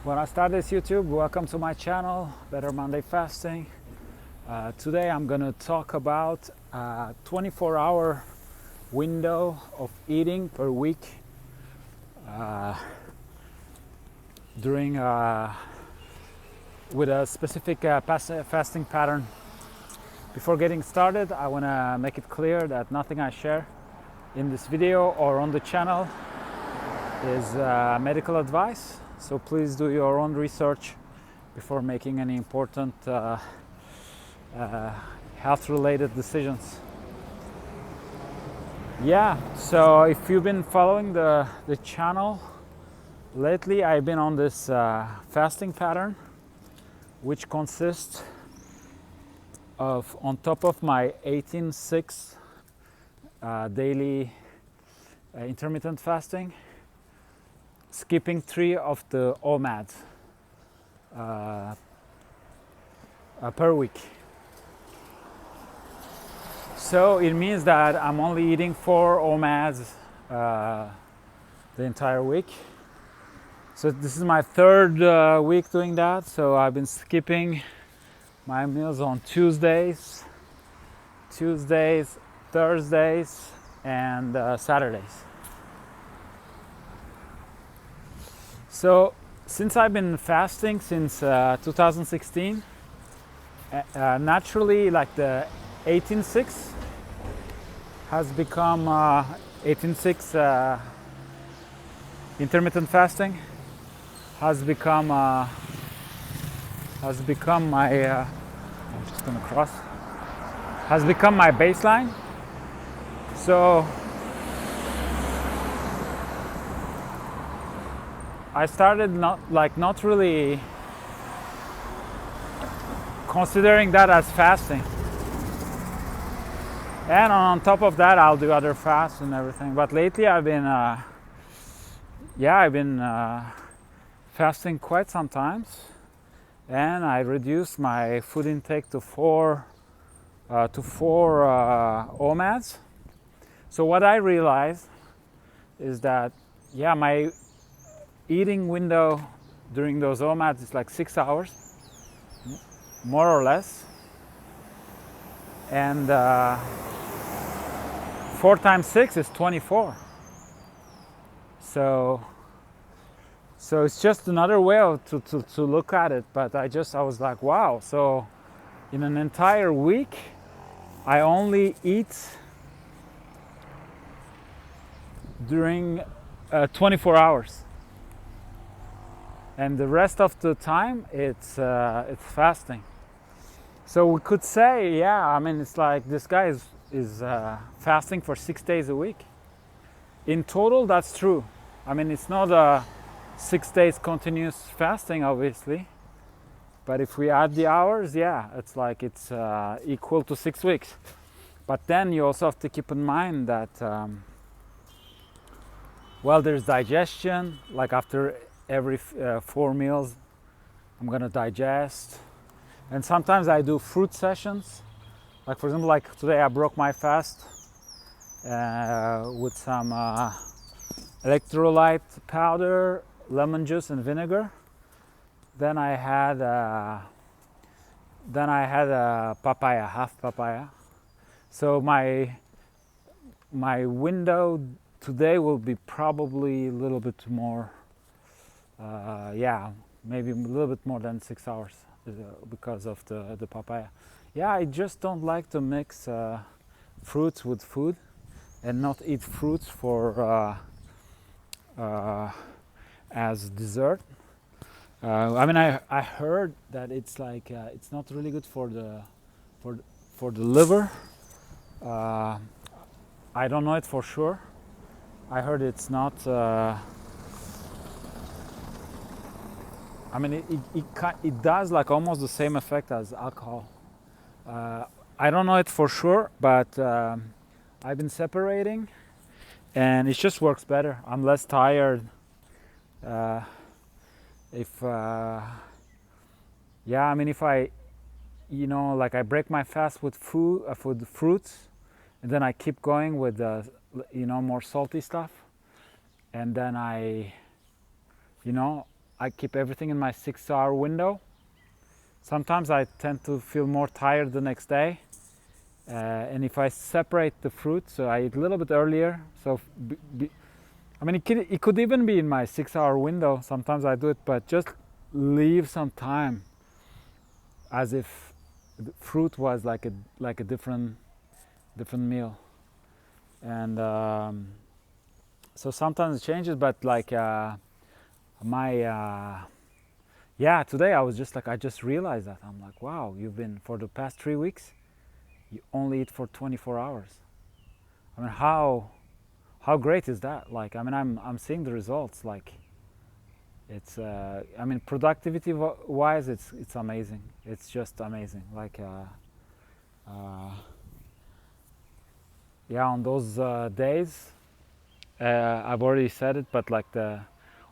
Buenas tardes YouTube, welcome to my channel, Better Monday Fasting. Today I'm going to talk about a 24-hour window of eating per week during with a specific fasting pattern. Before getting started, I want to make it clear that nothing I share in this video or on the channel is medical advice. So please do your own research before making any important health-related decisions. Yeah, so if you've been following the channel lately, I've been on this fasting pattern, which consists of, on top of my 18-6 daily intermittent fasting, skipping 3 of the OMADs per week. So it means that I'm only eating 4 OMADs the entire week. So this is my third week doing that. So I've been skipping my meals on Tuesdays, Thursdays, and Saturdays. So since I've been fasting since 2016, naturally, like the 18-6 has become 18-6 intermittent fasting has become my I'm just gonna cross, has become my baseline. So I started not really considering that as fasting, and on top of that I'll do other fasts and everything. But lately I've been fasting quite sometimes, and I reduced my food intake to 4 OMADs. So what I realized is that my eating window during those OMADs is like 6 hours, more or less, and 4 times 6 is 24. So it's just another way to look at it. But I was like, wow, so in an entire week I only eat during 24 hours, and the rest of the time it's fasting. So we could say, it's like this guy is fasting for 6 days a week. In total, that's true. It's not a 6 days continuous fasting, obviously, but if we add the hours, it's like it's equal to 6 weeks. But then you also have to keep in mind that there's digestion. Like after every 4 meals I'm gonna digest, and sometimes I do fruit sessions. Like for example, like today I broke my fast with some electrolyte powder, lemon juice, and vinegar. Then I had a papaya, half papaya. So my window today will be probably a little bit more, maybe a little bit more than 6 hours because of the papaya. I just don't like to mix fruits with food and not eat fruits for as dessert. I heard that it's like it's not really good for the liver. I don't know it for sure. I heard it's not. It does like almost the same effect as alcohol. I don't know it for sure, but I've been separating, and it just works better. I'm less tired. If I I break my fast with fruits, and then I keep going with more salty stuff, and then I I keep everything in my 6-hour window. Sometimes I tend to feel more tired the next day. And if I separate the fruit, so I eat a little bit earlier. So, I mean, it could even be in my 6-hour window. Sometimes I do it, but just leave some time, as if the fruit was like a different meal. And so sometimes it changes, but like today I was just like, I just realized that. I'm like, wow, you've been, for the past 3 weeks, you only eat for 24 hours. I mean, how great is that? Like, I mean, I'm seeing the results. Like, it's I mean, productivity wise, it's amazing. It's just amazing. Like, on those days, I've already said it, but like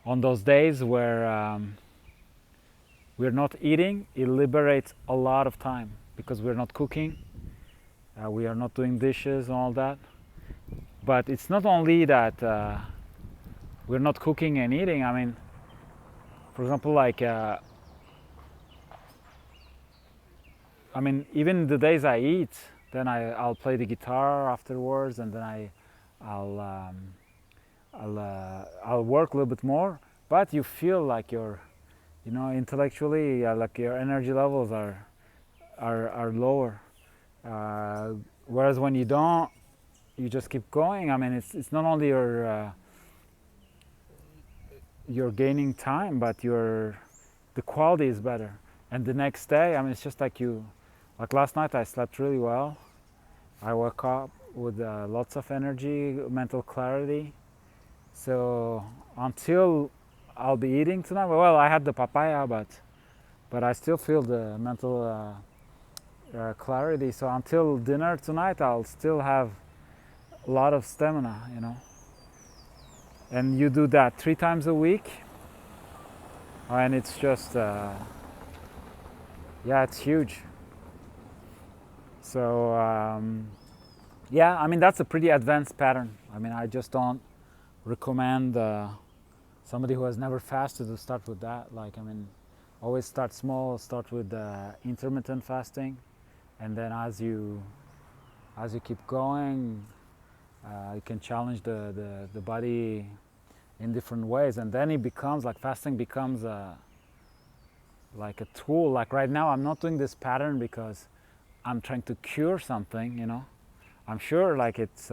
on those days where we're not eating, it liberates a lot of time because we're not cooking, we are not doing dishes and all that. But it's not only that we're not cooking and eating. I mean, for example, like I mean, even the days I eat, then I'll play the guitar afterwards, and then I'll work a little bit more. But you feel like you're, intellectually, like your energy levels are lower. Whereas when you don't, you just keep going. I mean, it's not only you're gaining time, but the quality is better. And the next day, I mean, it's just like like last night I slept really well. I woke up with lots of energy, mental clarity. So until I'll be eating tonight, well, I had the papaya, but I still feel the mental clarity. So until dinner tonight, I'll still have a lot of stamina, And you do that 3 times a week, and it's just, it's huge. So, I mean, that's a pretty advanced pattern. I mean, I just don't recommend somebody who has never fasted to start with that. Like, I mean, always start small, start with intermittent fasting, and then as you keep going, you can challenge the body in different ways, and then it becomes like fasting becomes like a tool. Like right now, I'm not doing this pattern because I'm trying to cure something. I'm sure like it's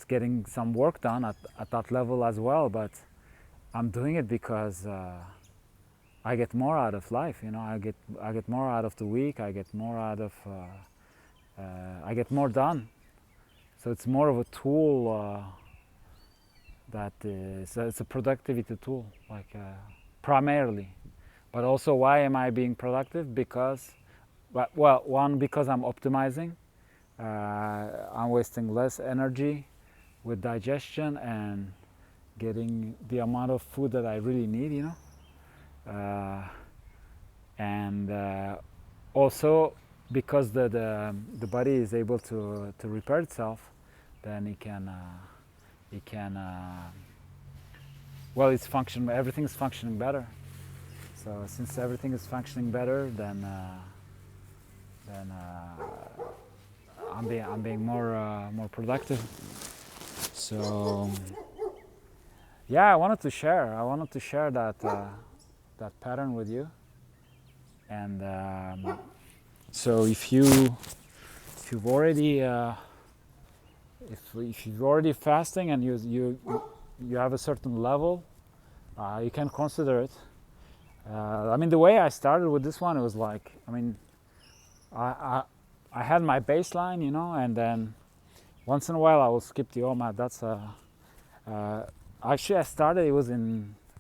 getting some work done at that level as well, but I'm doing it because I get more out of life. I get more out of the week. I get more out of I get more done. So it's more of a tool that it's a productivity tool, like primarily. But also, why am I being productive? Because, well, one, because I'm optimizing. I'm wasting less energy with digestion and getting the amount of food that I really need, and also because the body is able to repair itself, then it can well, everything's functioning better. So since everything is functioning better, then I'm being more productive. So I wanted to share that that pattern with you. And so if you've already if you're already fasting and you have a certain level, you can consider it. I mean, the way I started with this one, it was like, I mean, I had my baseline, and then once in a while I will skip the OMAD. That's actually I started. It was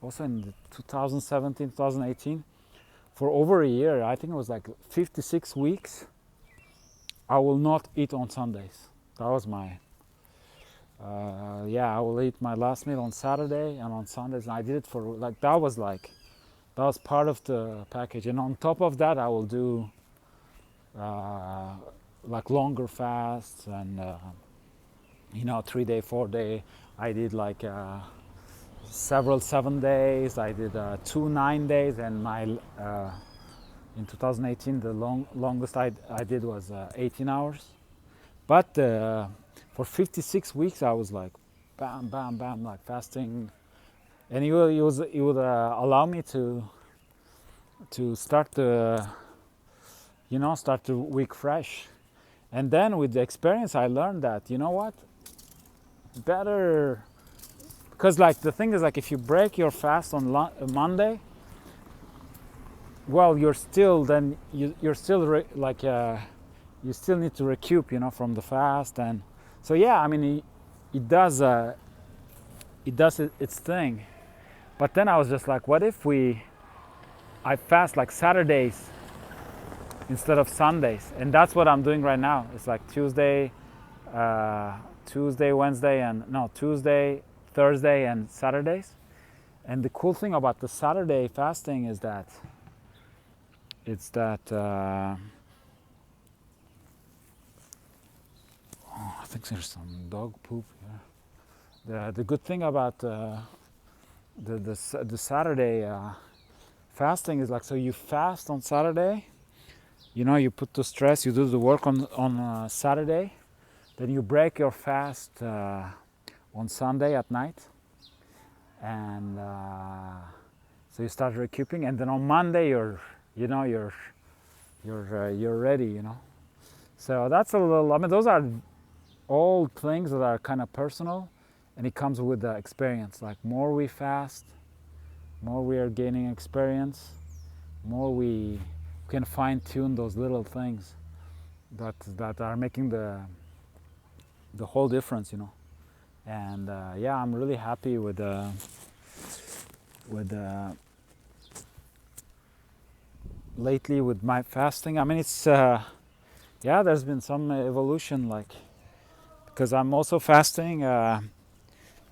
also in 2017, 2018. For over a year, I think it was like 56 weeks. I will not eat on Sundays. That was my I will eat my last meal on Saturday and on Sundays, and I did it for that was part of the package. And on top of that, I will do like longer fasts and 3-day, 4-day. I did like several 7 days. I did 2 9 days, and in 2018 the longest I did was 18 hours. But for 56 weeks I was like bam bam bam, like fasting, and it would allow me to start the week fresh. And then with the experience I learned that, you know what, better, because like the thing is, like if you break your fast on Monday, well, you're still then you're still you still need to recoup, from the fast. And so yeah, I mean it does its thing. But then I was just like, what if I fast like Saturdays instead of Sundays? And that's what I'm doing right now. It's like Tuesday, Tuesday, Thursday, and Saturdays. And the cool thing about the Saturday fasting is that I think there's some dog poop here. The good thing about the Saturday fasting is like, so you fast on Saturday, you put the stress, you do the work on Saturday, then you break your fast on Sunday at night, and so you start recouping, and then on Monday you're ready. So that's a little. I mean, those are all things that are kind of personal, and it comes with the experience. Like more we fast, more we are gaining experience, more we can fine-tune those little things that are making the whole difference. And yeah, I'm really happy with lately with my fasting. I mean, it's yeah, there's been some evolution, like, because I'm also fasting. I'm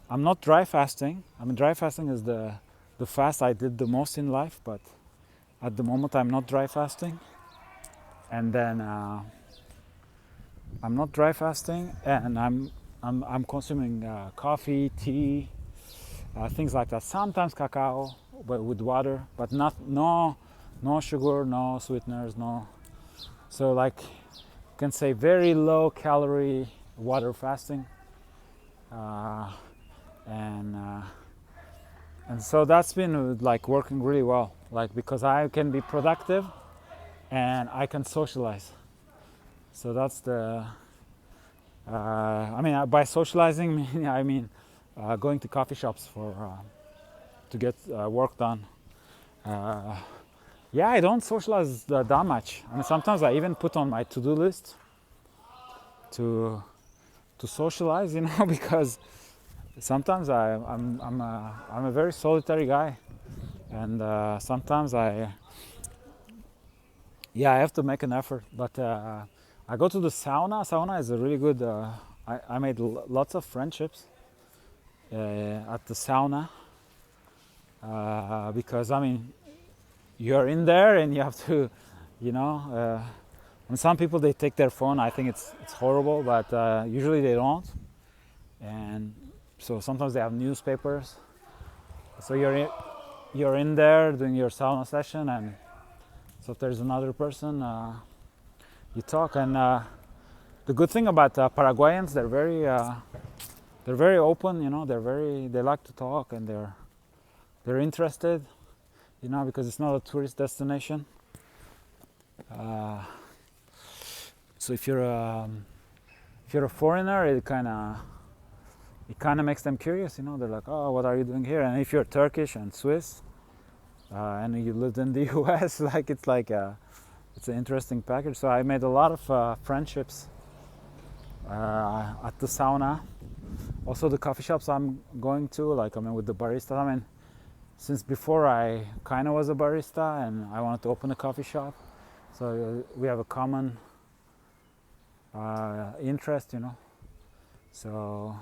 not dry fasting. I mean, dry fasting is the fast I did the most in life, but at the moment I'm not dry fasting. And then I'm not dry fasting, and I'm consuming coffee, tea, things like that. Sometimes cacao, but with water, but no sugar, no sweeteners, no. So like, you can say very low calorie water fasting, and so that's been like working really well, like, because I can be productive and I can socialize. So that's the I mean, by socializing I mean going to coffee shops to get work done. Yeah, I don't socialize that much. I mean, sometimes I even put on my to-do list to socialize, because sometimes I'm a very solitary guy, and sometimes I have to make an effort. But I go to the sauna. Sauna is a really good. I made lots of friendships at the sauna, because I mean, you're in there and you have to, and some people, they take their phone. I think it's horrible, but usually they don't. And so sometimes they have newspapers. So you're in there doing your sauna session, and so if there's another person, you talk. And the good thing about Paraguayans, they're very open. They like to talk, and they're interested, because it's not a tourist destination. So if you're a foreigner, it kind of makes them curious. They're like, oh, what are you doing here? And if you're Turkish and Swiss, and you lived in the U.S., it's an interesting package. So I made a lot of friendships at the sauna. Also, the coffee shops I'm going to, with the baristas. I mean, since before I kind of was a barista, and I wanted to open a coffee shop. So we have a common interest, So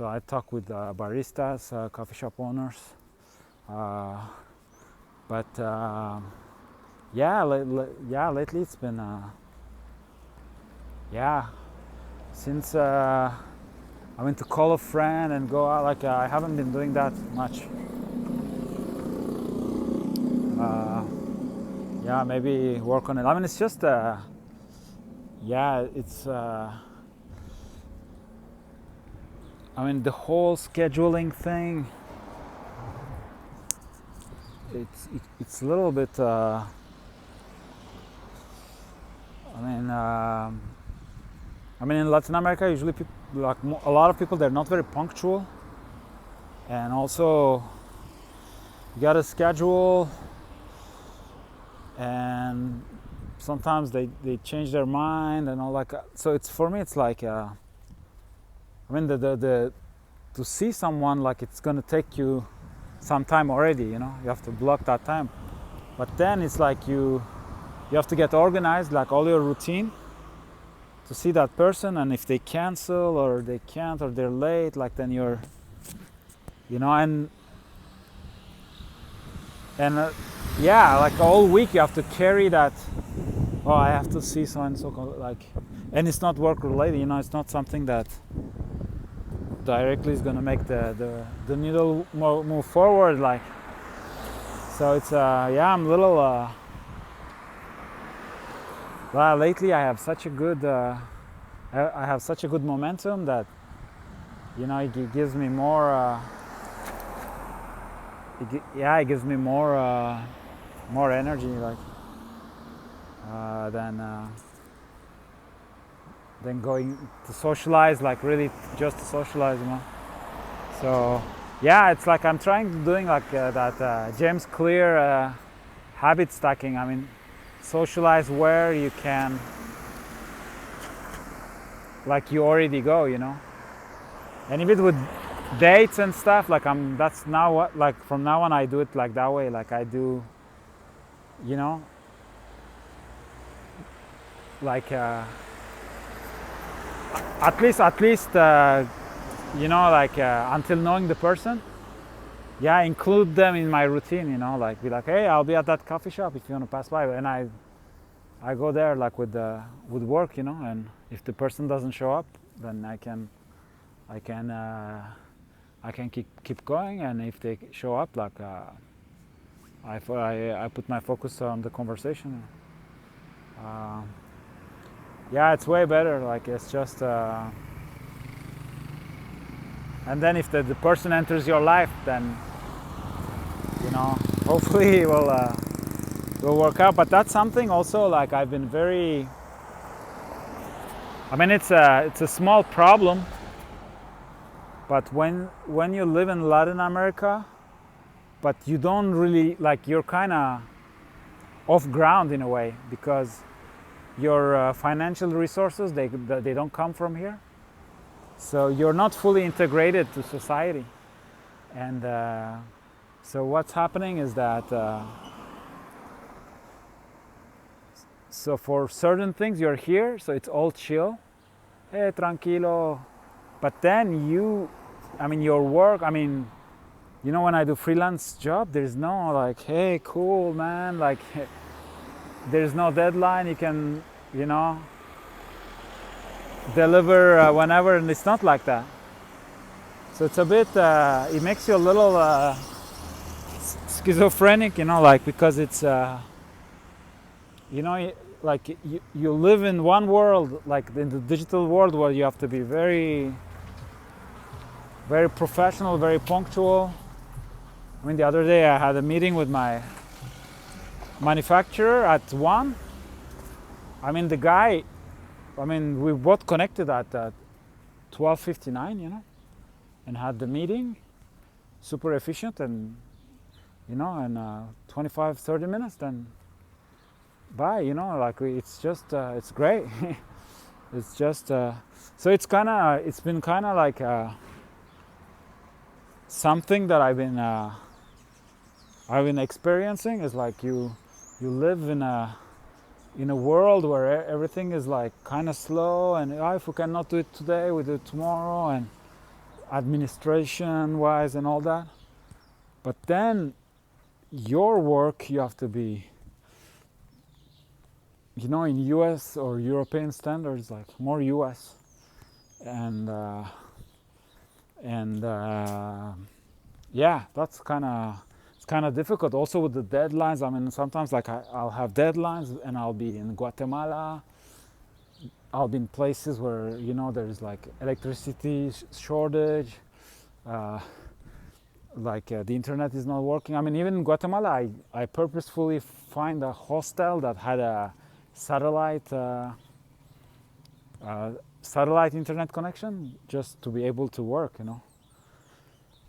I talk with baristas, coffee shop owners. But lately it's been since I mean, to call a friend and go out, like I haven't been doing that much. Yeah, maybe work on it. I mean, it's just, yeah, it's, I mean, the whole scheduling thing, it's a little bit, I mean, in Latin America, usually people, like a lot of people, they're not very punctual, and also you got a schedule, and sometimes they change their mind and all that. So it's, for me, it's like, I mean, the to see someone, like, it's gonna take you some time already. You know, you have to block that time. But then it's like you have to get organized, like all your routine, to see that person. And if they cancel or they can't or they're late, like, then you're, you know, and yeah, like all week you have to carry that. Oh, I have to see so and so, like, and it's not work related. You know, it's not something that directly is gonna make the needle move forward. Like, so it's yeah, I'm a little. Well, lately I have such a good. I have such a good momentum that, you know, it gives me more. It gives me more energy, like, than going to socialize, like really just to socialize, you know. So yeah, it's like I'm doing like that James Clear habit stacking. I mean, socialize where you can, like, you already go, you know. And if it would dates and stuff, like, that's now what, like, from now on I do it like that way. Like, I do, you know, like at least you know, like, until knowing the person, yeah, include them in my routine, you know, like, be like, hey, I'll be at that coffee shop if you want to pass by. And I go there, like, with work, you know. And if the person doesn't show up, then I can keep going. And if they show up, like, I put my focus on the conversation. Yeah, it's way better. Like, it's just, and then if the person enters your life, then, you know, hopefully it will work out. But that's something also, like, I've been very. I mean, it's a small problem, but when you live in Latin America, but you don't really, like, you're kind of off ground in a way, because your financial resources, they don't come from here, so you're not fully integrated to society. And so what's happening is that so for certain things you're here, so it's all chill, hey, tranquilo. But then your work, I mean, you know, when I do freelance job, there's no, like, hey, cool, man, like, there's no deadline. You can, you know, deliver whenever, and it's not like that. So it's a bit, it makes you a little schizophrenic, you know, like, because it's, you know, like, you live in one world, like in the digital world, where you have to be very, very professional, very punctual. I mean, the other day I had a meeting with my manufacturer at 1. I mean, the guy, I mean, we both connected at 12:59, you know, and had the meeting, super efficient, and, you know, in 25-30 minutes, then bye, you know, like, it's just, it's great. It's just, so it's been kind of like something that I've been experiencing, is like, you live in a world where everything is, like, kind of slow, and if we cannot do it today, we do it tomorrow, and administration wise and all that. But then your work, you have to be, you know, in US or European standards, like more US, and and yeah, that's kind of difficult. Also with the deadlines. I mean, sometimes like I'll have deadlines, and I'll be in Guatemala. I'll be in places where there's like electricity shortage, the internet is not working. I mean, even in Guatemala, I purposefully find a hostel that had a satellite satellite internet connection just to be able to work.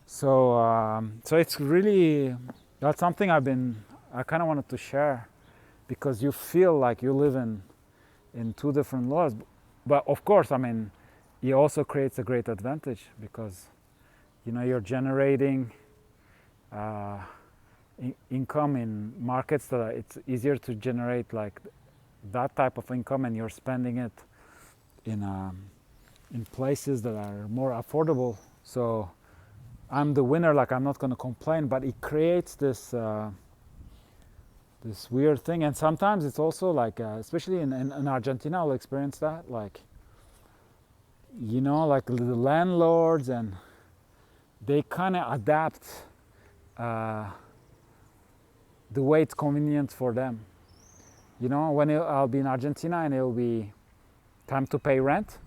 So it's really, that's something I kind of wanted to share, because you feel like you live in two different worlds. But of course, I mean, it also creates a great advantage, because you're generating income in markets that it's easier to generate like that type of income, and you're spending it in places that are more affordable. So I'm the winner. Like, I'm not going to complain, but it creates this this weird thing. And sometimes it's also like, especially in Argentina, I'll experience that. Like, like the landlords, and they kind of adapt the way it's convenient for them. When I'll be in Argentina and it'll be time to pay rent,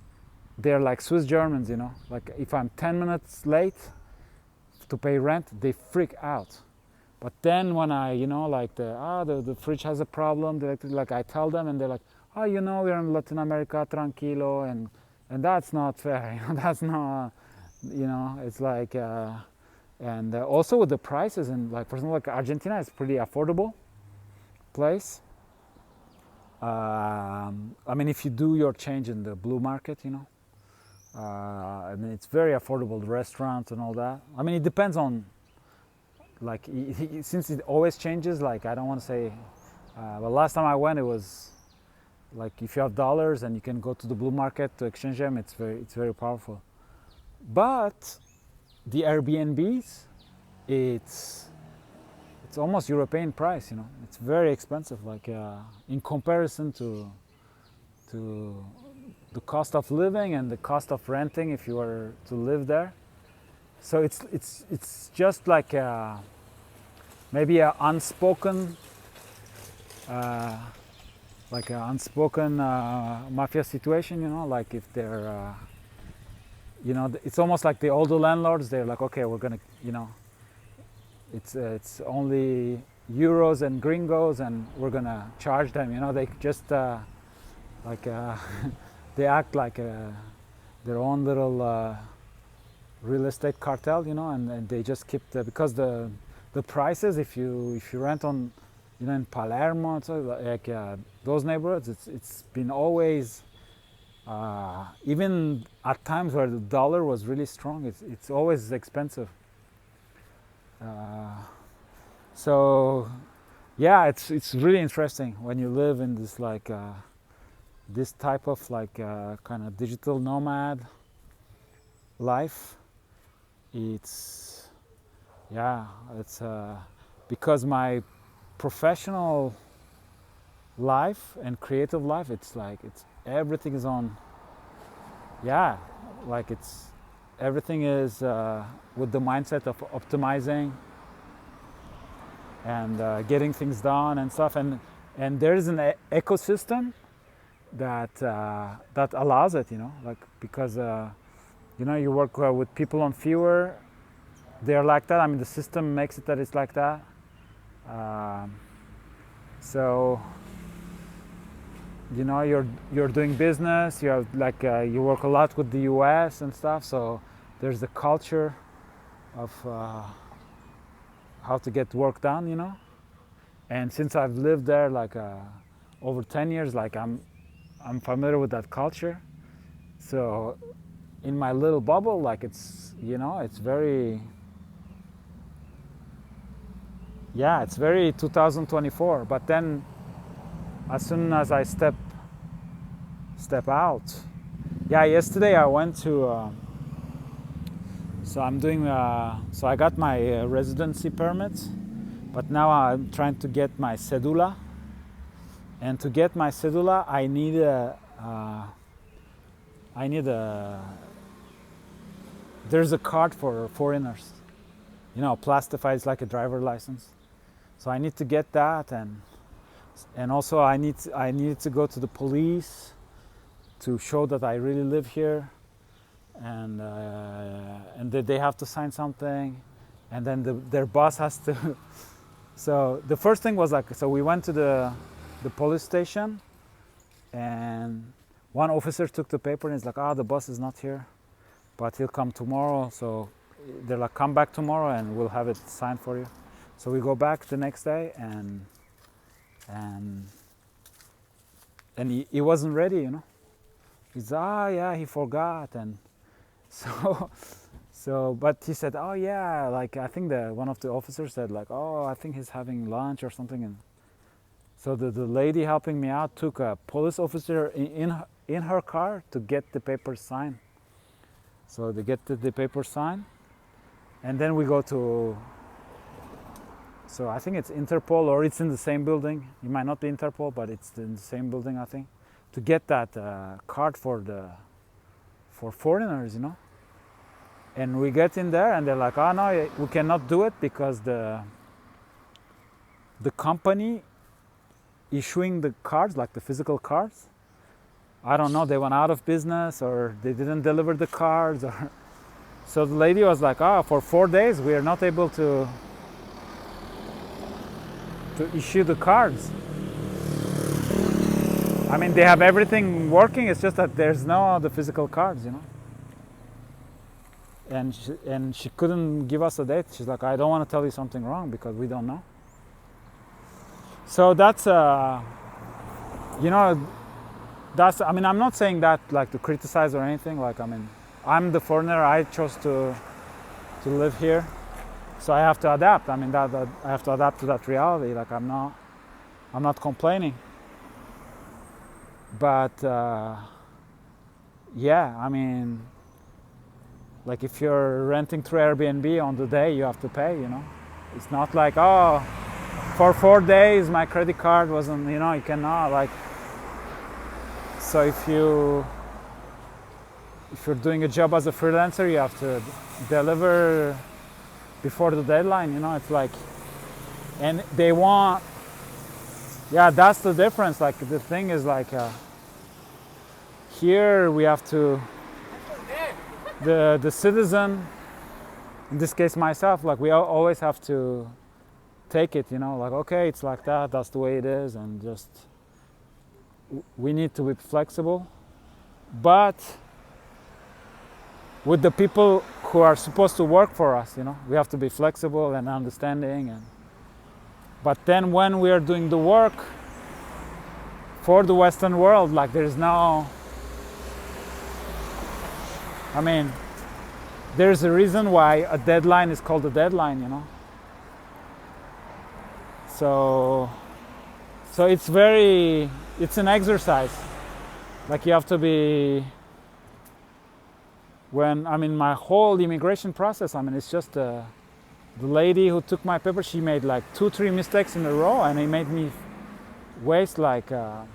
they're like Swiss Germans. Like, if I'm 10 minutes late to pay rent, they freak out. But then when I, like the fridge has a problem, like I tell them, and they're like, oh, we're in Latin America, tranquilo, and that's not fair. That's not, it's like, and also with the prices, and like, for example, like Argentina is pretty affordable place. I mean, if you do your change in the blue market, I mean, it's very affordable, the restaurants and all that. I mean, it depends on, like, since it always changes, like, I don't want to say, but last time I went, it was like, if you have dollars and you can go to the blue market to exchange them, it's very powerful. But the Airbnbs, it's almost European price. It's very expensive, like in comparison to the cost of living and the cost of renting if you were to live there. So it's just like maybe an unspoken mafia situation. Like, if they're it's almost like the older landlords. They're like, okay, we're gonna, it's only euros and gringos, and we're gonna charge them. They just they act like their own little real estate cartel, and they just keep because the prices, if you rent on, in Palermo, so like those neighborhoods, it's been always, even at times where the dollar was really strong, it's always expensive. So yeah, it's really interesting when you live in this like this type of like kind of digital nomad life. It's because my professional life and creative life, it's everything is on, like everything is with the mindset of optimizing and getting things done and stuff, and there is an ecosystem that allows it, like, because you work with people on Fiverr, they're like that. I mean, the system makes it that it's like that. So you're doing business, you have like you work a lot with the US and stuff, so there's the culture of how to get work done, and since I've lived there like over 10 years, like I'm familiar with that culture. So in my little bubble, like it's very, it's very 2024. But then as soon as I step out, yesterday I went to so I'm doing so I got my residency permit, but now I'm trying to get my cedula, and to get my cedula I need a there's a card for foreigners, plastified, it's like a driver license. So I need to get that, and also I needed to go to the police to show that I really live here, and that they have to sign something, and then their boss has to. So the first thing was like, so we went to the police station, and one officer took the paper and he's like, the boss is not here, but he'll come tomorrow. So they're like, come back tomorrow and we'll have it signed for you. So we go back the next day, and he wasn't ready, He's yeah, he forgot, and so but he said, yeah, like I think one of the officers said like, I think he's having lunch or something, and so the lady helping me out took a police officer in her car to get the paper signed. So they get the paper signed, and then we go to. So I think it's Interpol, or it's in the same building. It might not be Interpol, but it's in the same building, I think, to get that card for foreigners, And we get in there, and they're like, no, we cannot do it because the company issuing the cards, like the physical cards, I don't know, they went out of business, or they didn't deliver the cards, or. So the lady was like, for 4 days we are not able to issue the cards. I mean, they have everything working, it's just that there's no the physical cards, And she couldn't give us a date. She's like, I don't want to tell you something wrong because we don't know. So that's, that's, I mean, I'm not saying that like to criticize or anything. Like, I mean, I'm the foreigner, I chose to live here. So I have to adapt. I mean, that I have to adapt to that reality. Like, I'm not complaining. But yeah, I mean, like if you're renting through Airbnb on the day, you have to pay. It's not like for 4 days my credit card wasn't. You cannot like. So if you're doing a job as a freelancer, you have to deliver before the deadline, it's like, and they want, that's the difference. Like the thing is like, here we have to, the citizen, in this case myself, like we always have to take it, like, okay, it's like that, that's the way it is, and just, we need to be flexible, but with the people who are supposed to work for us, we have to be flexible and understanding. But then when we are doing the work for the Western world, like there's no, I mean, there's a reason why a deadline is called a deadline, So it's an exercise. Like you have to be, my whole immigration process, it's just the lady who took my paper, she made like 2-3 mistakes in a row, and it made me waste like an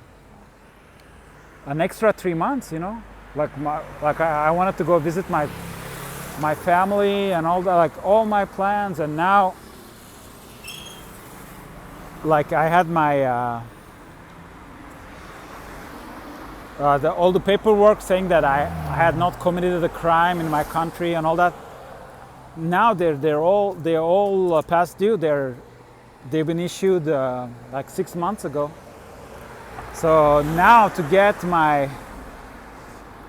extra 3 months, Like I wanted to go visit my family and all that, like all my plans, and now like I had my all the paperwork saying that I had not committed a crime in my country and all that. Now they're all past due. They've been issued like 6 months ago. So now to get my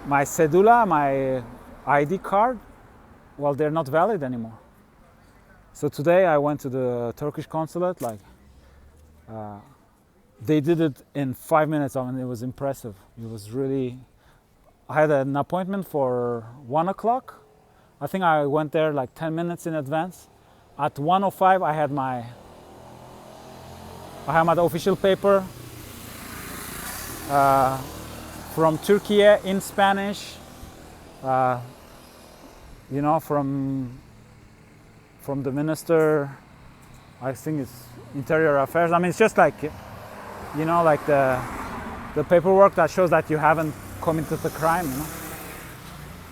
cedula, my ID card, well, they're not valid anymore. So today I went to the Turkish consulate, like they did it in 5 minutes. It was impressive. It was really, I had an appointment for 1 o'clock. I think I went there like 10 minutes in advance. At 1:05 I had my official paper from Turkey in Spanish, from the minister, I think it's Interior Affairs. It's just like, like the paperwork that shows that you haven't committed the crime,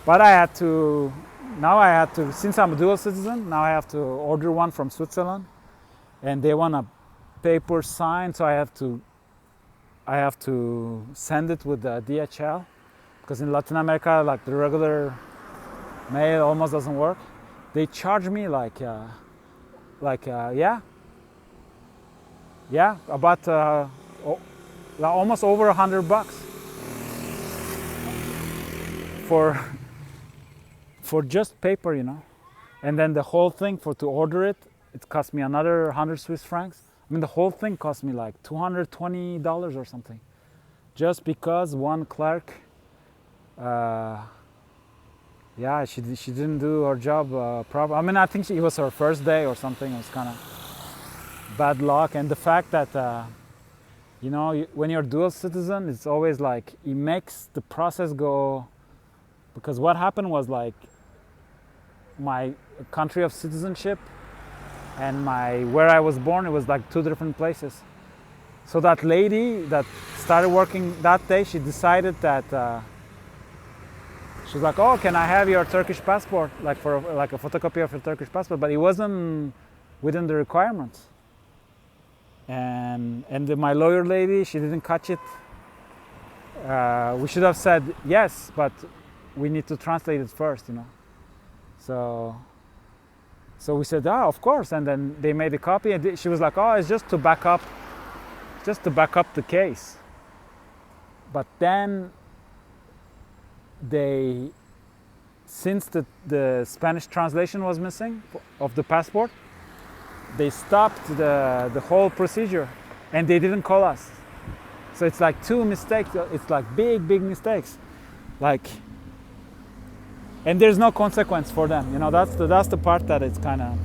But I had to now I had to, since I'm a dual citizen, now I have to order one from Switzerland, and they want a paper sign, so I have to send it with the DHL, because in Latin America, like the regular mail almost doesn't work. They charge me about almost over $100 for just paper, and then the whole thing to order it cost me another 100 Swiss francs. I mean, the whole thing cost me like $220 or something, just because one clerk, she didn't do her job properly. I mean, I think it was her first day or something. It was kind of bad luck, and the fact that when you're a dual citizen, it's always like it makes the process go. Because what happened was, like, my country of citizenship and where I was born, it was like two different places. So that lady that started working that day, she decided that she was like, "Oh, can I have your Turkish passport, like for like a photocopy of your Turkish passport?" But it wasn't within the requirements. And my lawyer lady, she didn't catch it. We should have said yes, but we need to translate it first, So we said, of course. And then they made a copy, and she was like, "Oh, it's just to back up the case." But then since the Spanish translation was missing of the passport, they stopped the whole procedure, and they didn't call us. So it's like two mistakes. It's like big mistakes, like. And there's no consequence for them, That's the part that it's kind of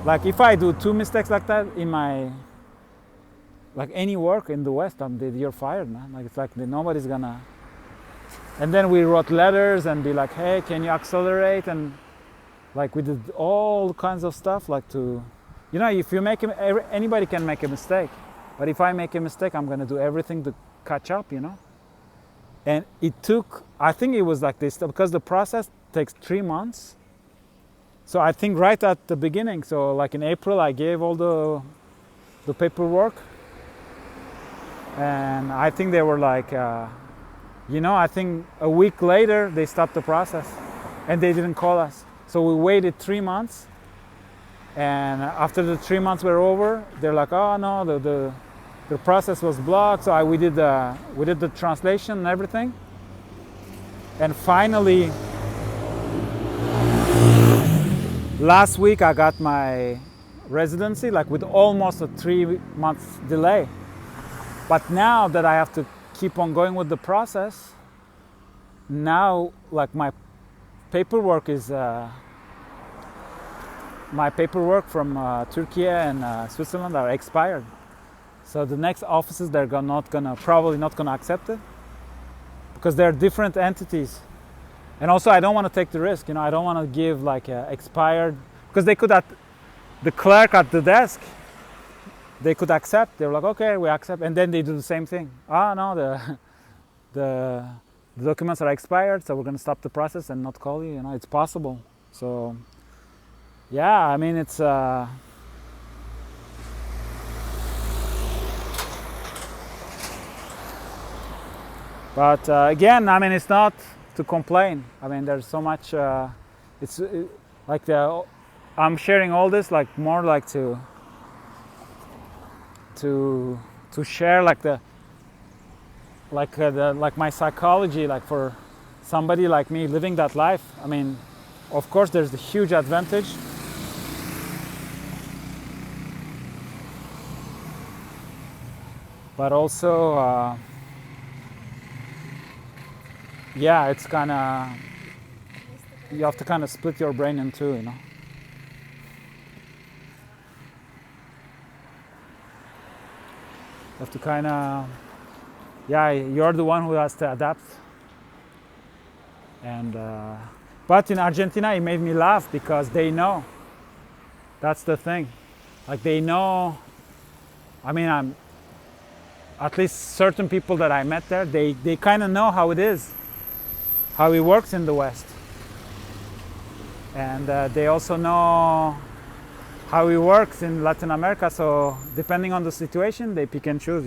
like, if I do two mistakes like that in my, like, any work in the West, you're fired, man. Like, it's like nobody's gonna. And then we wrote letters and be like, "Hey, can you accelerate?" And like we did all kinds of stuff, like to, if you anybody can make a mistake, but if I make a mistake, I'm gonna do everything to catch up, And it took, I think it was like this, because the process takes 3 months. So I think right at the beginning, so like in April, I gave all the paperwork. And I think they were like, I think a week later, they stopped the process and they didn't call us. So we waited 3 months. And after the 3 months were over, they're like, "Oh no, the process was blocked." So we did the translation and everything. And finally, last week I got my residency, like with almost a 3 months delay. But now that I have to keep on going with the process, now like my paperwork from Turkey and Switzerland are expired. So the next offices, they're probably not gonna accept it, because they're different entities. And also, I don't want to take the risk. I don't want to give like expired, because they could, the clerk at the desk, they could accept. They were like, "Okay, we accept," and then they do the same thing. No, the documents are expired, so we're gonna stop the process and not call you. It's possible. So yeah, I mean, it's. But again, I mean, it's not to complain. I mean, there's so much. I'm sharing all this like more like to share like my psychology, like for somebody like me living that life. I mean, of course, there's the huge advantage. But also. Yeah, it's kind of, you have to kind of split your brain in two, You have to kind of, you're the one who has to adapt. And, but in Argentina, it made me laugh because they know. That's the thing. Like they know, I mean, at least certain people that I met there, they kind of know how it is. How it works in the West. and they also know how it works in Latin America. So depending on the situation, they pick and choose.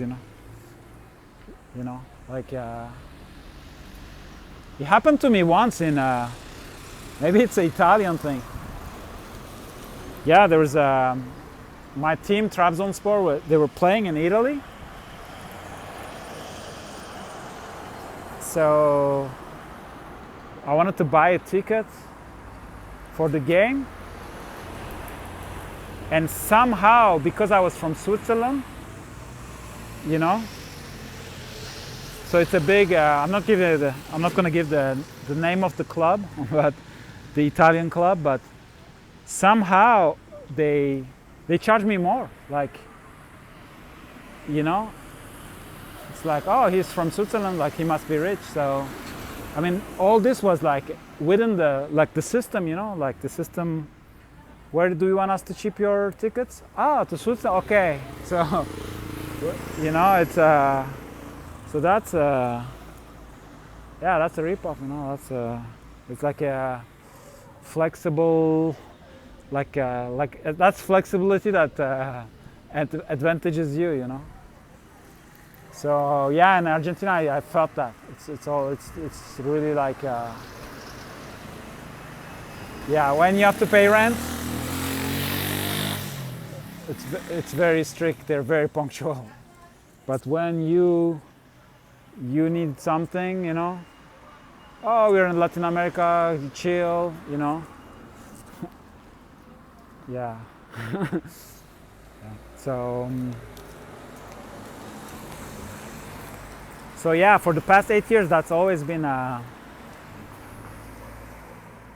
Like it happened to me once in maybe it's an Italian thing. Yeah, there was my team Trabzonspor. They were playing in Italy, so I wanted to buy a ticket for the game, and somehow, because I was from Switzerland, so it's a big. I'm not going to give the name of the club, but the Italian club. But somehow they charge me more. Like, it's like, oh, he's from Switzerland, like he must be rich. So, I mean, all this was like within the system, like the system. Where do you want us to ship your tickets? To Switzerland. Okay, so it's so that's that's a ripoff. That's it's like a flexible, like that's flexibility that advantages you. So yeah, in Argentina, I felt that it's really like when you have to pay rent, it's very strict. They're very punctual. But when you need something, we're in Latin America, chill, yeah. So yeah, for the past 8 years, that's always been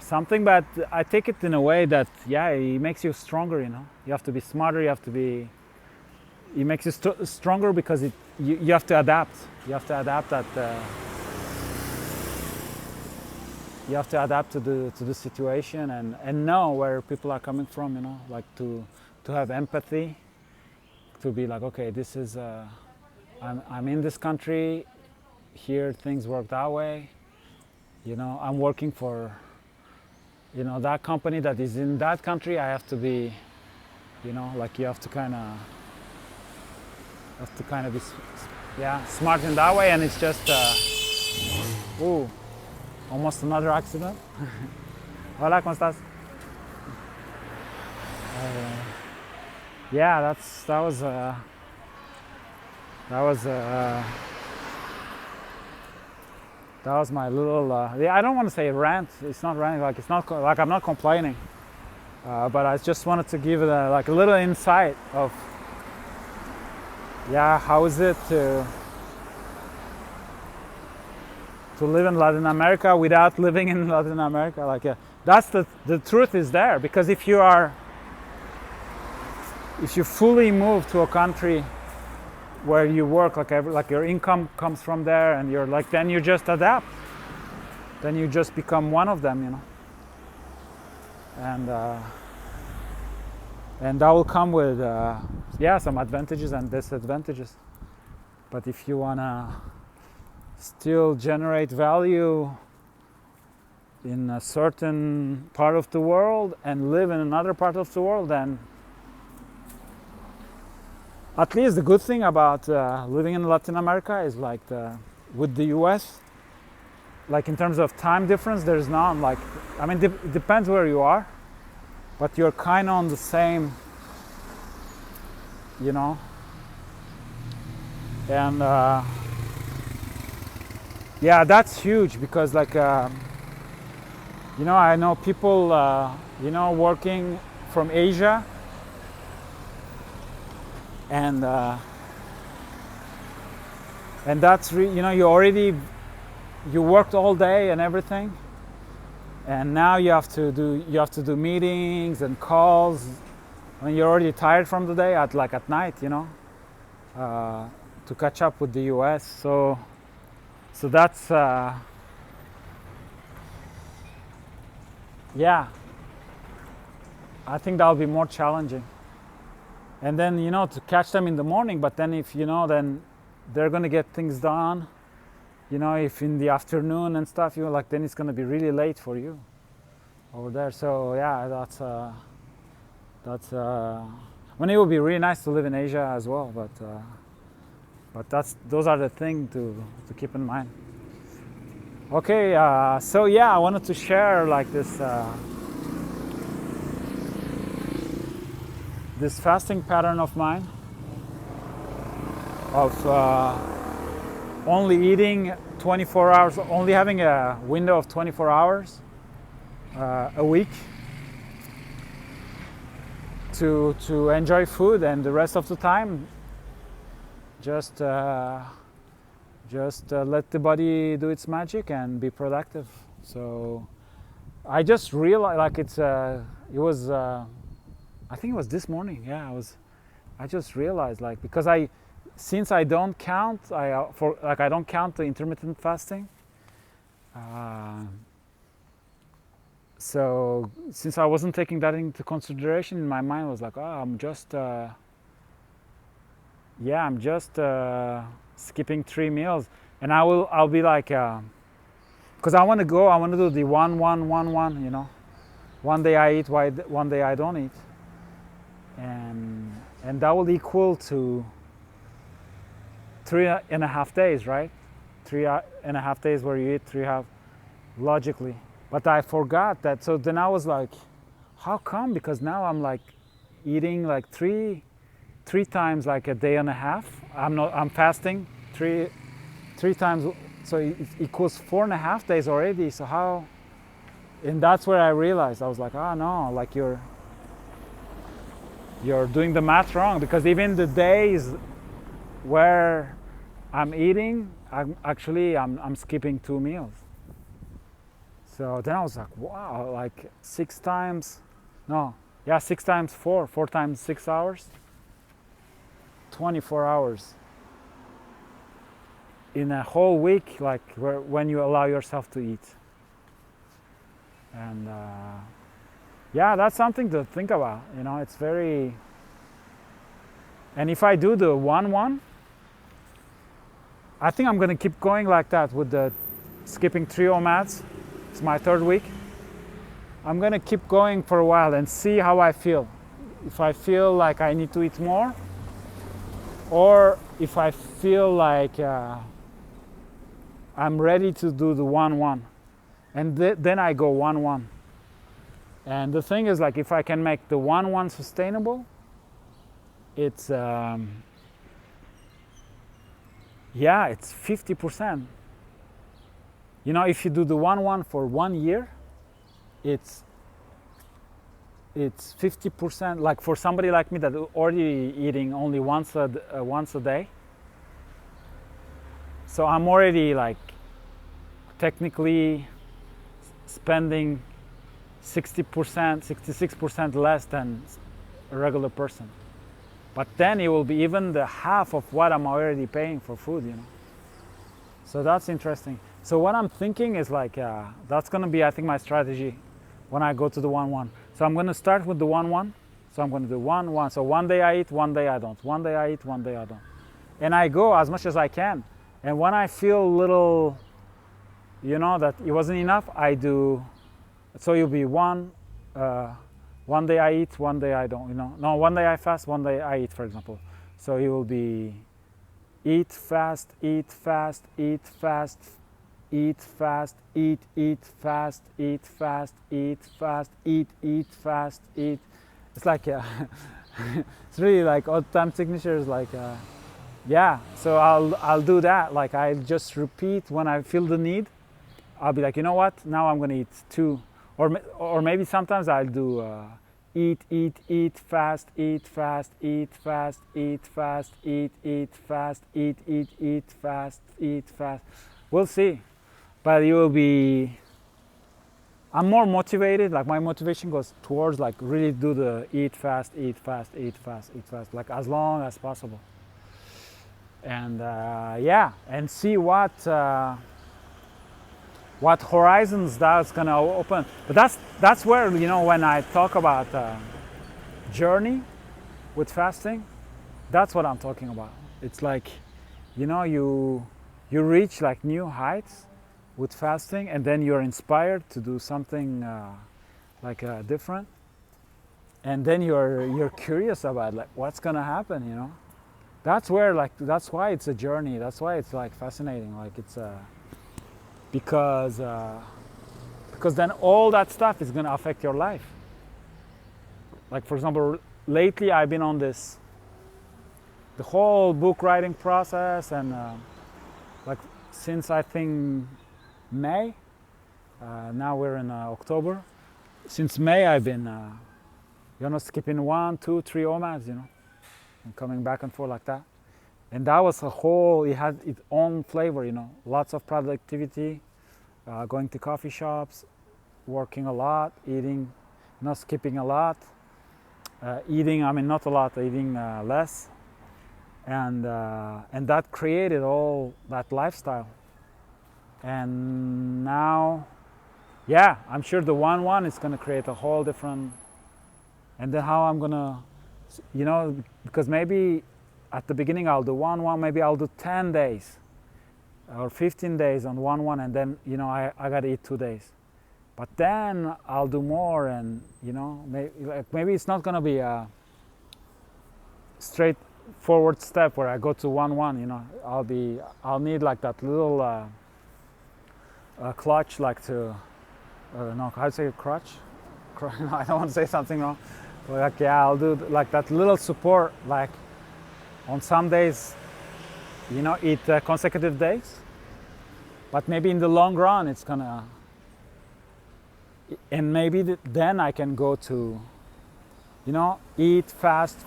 something, but I take it in a way that, it makes you stronger, You have to be smarter, it makes you stronger because you have to adapt. You have to adapt you have to adapt to the situation and know where people are coming from, like to have empathy, to be like, okay, this is I'm in this country, here things work that way, I'm working for that company that is in that country. I have to be, like you have to kind of be smart in that way. And it's just almost another accident. Hola, ¿cómo estás? That was my little. I don't want to say rant. It's not ranting. Like it's not like I'm not complaining, but I just wanted to give it a little insight of how is it to live in Latin America without living in Latin America. Like that's the truth is there, because if you fully move to a country where you work, like your income comes from there, and you're like, then you just adapt, then you just become one of them, and that will come with some advantages and disadvantages. But if you wanna still generate value in a certain part of the world and live in another part of the world, then at least the good thing about living in Latin America is like with the US, like in terms of time difference, there's none. Like, I mean, it depends where you are, but you're kind of on the same, and that's huge, because like, I know people, working from Asia, and that's you worked all day and everything, and now you have to do meetings and calls. I mean, you're already tired from the day at night, to catch up with the US. So that's I think that'll be more challenging. And then, to catch them in the morning, but then if, then they're going to get things done, if in the afternoon and stuff, then it's going to be really late for you. over there. So yeah, that's I mean, it would be really nice to live in Asia as well, but those are the things to keep in mind. Okay, so yeah, I wanted to share like this fasting pattern of mine of only eating 24 hours, only having a window of 24 hours a week to enjoy food, and the rest of the time just let the body do its magic and be productive. So I just realized, like it was I think it was this morning. Yeah, I just realized, like, because since I don't count, I don't count the intermittent fasting. So since I wasn't taking that into consideration, in my mind was like, oh, I'm just skipping 3 meals, and I'll be like, because I want to do the 1-1-1-1, you know, one day I eat, one day I don't eat, and that will equal to 3.5 days, right? 3.5 days where you eat 3.5 logically. But I forgot that. So then I was like, how come? Because now I'm like eating like three times like a day and a half. I'm fasting three times, so it equals 4.5 days already. So how? And that's where I realized, I was like, oh no, like you're doing the math wrong, because even the days where I'm eating, I'm skipping 2 meals. So then I was like, wow, like 6 times 4 times 6 hours, 24 hours in a whole week, like when you allow yourself to eat. And yeah, that's something to think about, you know. It's very, and if I do the 1-1, I think I'm going to keep going like that with the skipping 3 OMADs. It's my 3rd week. I'm going to keep going for a while and see how I feel. If I feel like I need to eat more, or if I feel like I'm ready to do the 1-1, and then I go 1-1. And the thing is, like, if I can make the 1-1 sustainable, it's it's 50%. You know, if you do the 1-1 for 1 year, it's 50%. Like for somebody like me that already eating only once a day, so I'm already like technically spending 60%, 66% less than a regular person. But then it will be even the half of what I'm already paying for food, you know. So that's interesting. So what I'm thinking is like, that's going to be, I think, my strategy when I go to the 1-1. So I'm going to start with the 1-1. So I'm going to do 1-1. So one day I eat, one day I don't. One day I eat, one day I don't. And I go as much as I can. And when I feel a little, you know, that it wasn't enough, I do. So you'll be one day I eat, one day I don't, you know. No, one day I fast, one day I eat, for example. So it will be eat, fast, eat, fast, eat, fast, eat, fast, eat, fast, eat, fast, eat, fast, eat, fast, eat. It's like, it's really like odd time signatures, like, yeah. So I'll do that. Like I just repeat when I feel the need. I'll be like, you know what? Now I'm gonna eat 2, or maybe sometimes I'll do eat, fast, eat, fast, eat, fast, eat, fast, eat, fast, eat, fast, eat, fast. We'll see. But it will be, I'm more motivated, like my motivation goes towards like really do the eat fast, eat fast, eat fast, eat fast, like as long as possible. And yeah, and see what horizons that's gonna open. But that's where, you know, when I talk about journey with fasting, that's what I'm talking about. It's like, you know, you reach like new heights with fasting, and then you're inspired to do something like different, and then you're curious about like what's gonna happen, you know. That's where, like, that's why it's a journey. That's why it's like fascinating. Like it's because then all that stuff is gonna affect your life. Like for example, lately I've been on this, the whole book writing process, and like since I think May. Now we're in October. Since May, I've been, skipping 1, 2, 3 OMADs, and coming back and forth like that. And that was it had its own flavor, lots of productivity, going to coffee shops, working a lot, eating, not skipping a lot, eating, not a lot, eating less. And that created all that lifestyle. And now, yeah, I'm sure the 1-1 is going to create a whole different, and then how I'm going to, because maybe at the beginning I'll do 1-1, maybe I'll do 10 days or 15 days on 1-1, and then, I got to eat 2 days. But then I'll do more, and, maybe it's not going to be a straightforward step where I go to 1-1, I'll need like that little clutch, like to, no, how to say crutch? No, I don't want to say something wrong. But like, yeah, I'll do like that little support, like on some days, eat consecutive days. But maybe in the long run, it's gonna, and maybe then I can go to, eat fast,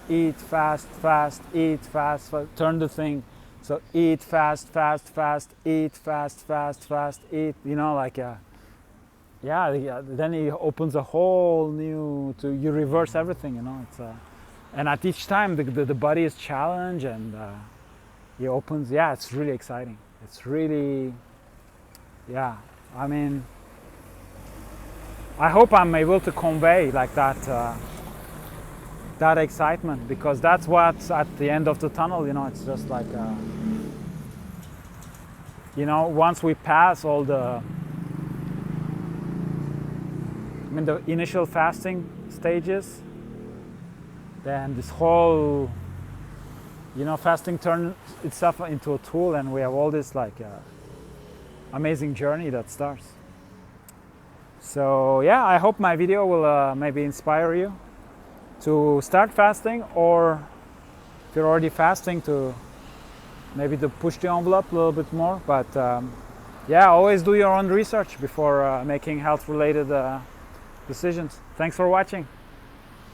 eat fast, eat fast, turn the thing. So eat fast, eat fast, eat, like, then it opens a whole new, you reverse everything, it's, and at each time the body is challenged, and it opens, it's really exciting. It's really, I hope I'm able to convey like that, that excitement, because that's what's at the end of the tunnel, it's just like, once we pass all the initial fasting stages, then this whole, fasting turns itself into a tool, and we have all this like amazing journey that starts. So I hope my video will maybe inspire you to start fasting, or if you're already fasting, to maybe to push the envelope a little bit more. But always do your own research before making health related decisions. Thanks for watching.